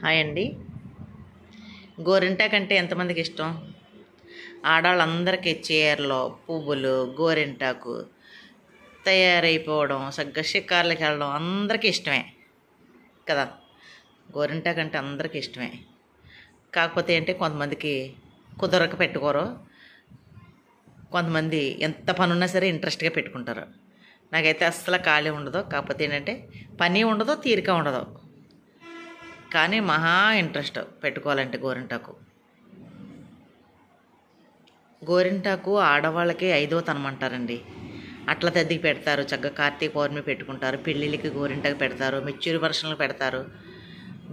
Hi అండి. గోరింటాకు అంటే ఎంతమందికి ఇష్టం? ఆడవాళ్ళందరికీ చీరలు, పువ్వులు, గోరింటాకు తయారైపోవడం, సగ్గా షికార్లకి వెళ్ళడం అందరికీ ఇష్టమే కదా. గోరింటాకు అంటే అందరికీ ఇష్టమే. కాకపోతే ఏంటి, కొంతమందికి కుదరక పెట్టుకోరు. కొంతమంది ఎంత పని ఉన్నా సరే ఇంట్రెస్ట్గా పెట్టుకుంటారు. నాకైతే అస్సలు ఖాళీ ఉండదు. కాకపోతే ఏంటంటే పని ఉండదు, తీరిక ఉండదు. కానీ మహా ఇంట్రెస్ట్ పెట్టుకోవాలంటే గోరింటాకు ఆడవాళ్ళకి 5వ తనం అంటారండి. అట్ల తద్దికి పెడతారు, చక్కగా కార్తీక పౌర్ణమి పెట్టుకుంటారు, పెళ్ళిళ్ళకి గోరింటాకు పెడతారు, మెచ్యూరి ఫంక్షన్లు పెడతారు.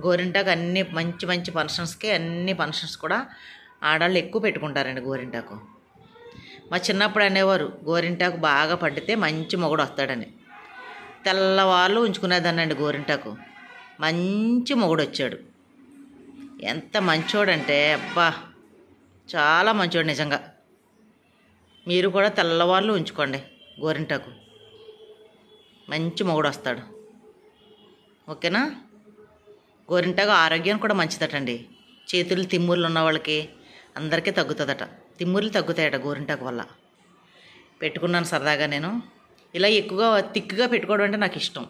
గోరింటాకు అన్ని మంచి మంచి ఫంక్షన్స్కి, అన్ని ఫంక్షన్స్ కూడా ఆడవాళ్ళు ఎక్కువ పెట్టుకుంటారండి గోరింటాకు. మా చిన్నప్పుడు అనేవారు గోరింటాకు బాగా పడితే మంచి మొగుడు వస్తాడని. తెల్లవాళ్ళు ఉంచుకునేదాన్నండి గోరింటాకు. మంచి మొగుడు వచ్చాడు. ఎంత మంచోడంటే అబ్బా, చాలా మంచోడు నిజంగా. మీరు కూడా తెల్లవాళ్ళు ఉంచుకోండి గోరింటాకు, మంచి మొగుడు వస్తాడు. ఓకేనా? గోరింటాకు ఆరోగ్యం కూడా మంచిదటండి. చేతులు తిమ్ముర్లు ఉన్న వాళ్ళకి అందరికీ తగ్గుతుందట. తిమ్ముర్లు తగ్గుతాయట గోరింటాకు వల్ల. పెట్టుకున్నాను సరదాగా నేను. ఇలా ఎక్కువగా తిక్కుగా పెట్టుకోవడం అంటే నాకు ఇష్టం.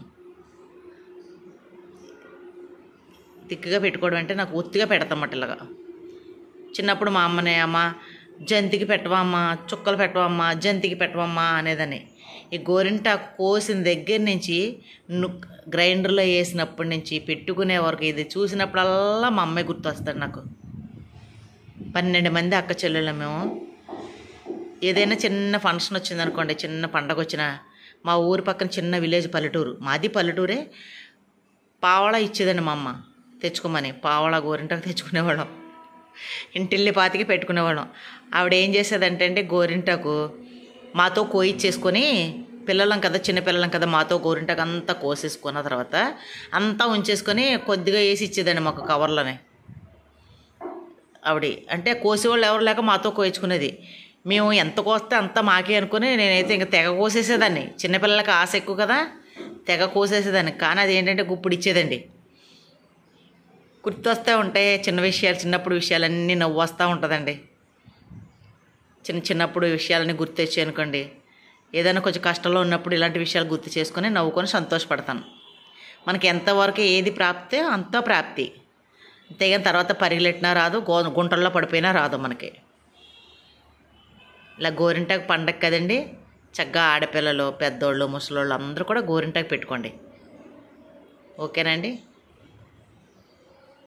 తిక్కుగా పెట్టుకోవడం అంటే నాకు ఒత్తిగా పెడతామట ఇలాగా. చిన్నప్పుడు మా అమ్మ జంతికి పెట్టవమ్మా, చుక్కలు పెట్టవమ్మా, జంతికి పెట్టవమ్మా అనేదని. ఈ గోరింటాకు కోసిన దగ్గర నుంచి గ్రైండర్లో వేసినప్పటి నుంచి పెట్టుకునే వరకు ఇది చూసినప్పుడల్లా మా అమ్మాయి గుర్తొస్తాడు నాకు. 12 మంది అక్క చెల్లెళ్ళు మేము. ఏదైనా చిన్న ఫంక్షన్ వచ్చిందనుకోండి, చిన్న పండగ వచ్చినా, మా ఊరి పక్కన చిన్న విలేజ్, పల్లెటూరు, మాది పల్లెటూరే, పావళ ఇచ్చేదండి మా అమ్మ తెచ్చుకోమని. పావళ గోరింటాకు తెచ్చుకునేవాళ్ళం, ఇంటిల్లి పాతికి పెట్టుకునేవాళ్ళం. ఆవిడ ఏం చేసేదంటే గోరింటాకు మాతో కోయిచ్చేసుకొని, పిల్లలం కదా, చిన్నపిల్లలం కదా, మాతో గోరింటాకు అంతా కోసేసుకున్న తర్వాత అంతా ఉంచేసుకొని కొద్దిగా వేసి ఇచ్చేదండి మాకు కవర్లోనే. ఆవిడ అంటే కోసేవాళ్ళు ఎవరు లేక మాతో కోయించుకునేది. మేము ఎంత కోస్తే అంత మాకే అనుకుని నేనైతే ఇంకా తెగ కోసేసేదాన్ని. చిన్నపిల్లలకి ఆశ ఎక్కువ కదా, తెగ కోసేసేదాన్ని. కానీ అది ఏంటంటే గుప్పుడు ఇచ్చేదండి. గుర్తొస్తూ ఉంటాయి చిన్న విషయాలు, చిన్నప్పుడు విషయాలన్నీ నవ్వు వస్తూ ఉంటుందండి. చిన్నప్పుడు విషయాలన్నీ గుర్తు తెచ్చి అనుకోండి, ఏదైనా కొంచెం కష్టంలో ఉన్నప్పుడు ఇలాంటి విషయాలు గుర్తు చేసుకొని నవ్వుకొని సంతోషపడతాను. మనకి ఎంతవరకు ఏది ప్రాప్తే అంతా ప్రాప్తి. అంతేగాని తర్వాత పరిగెట్టినా రాదు, గుంటల్లో పడిపోయినా రాదు మనకి. ఇలా గోరింటాకు పండగ కదండి, చక్కగా ఆడపిల్లలు, పెద్దోళ్ళు, ముసలోళ్ళు అందరూ కూడా గోరింటాకు పెట్టుకోండి. ఓకేనండి?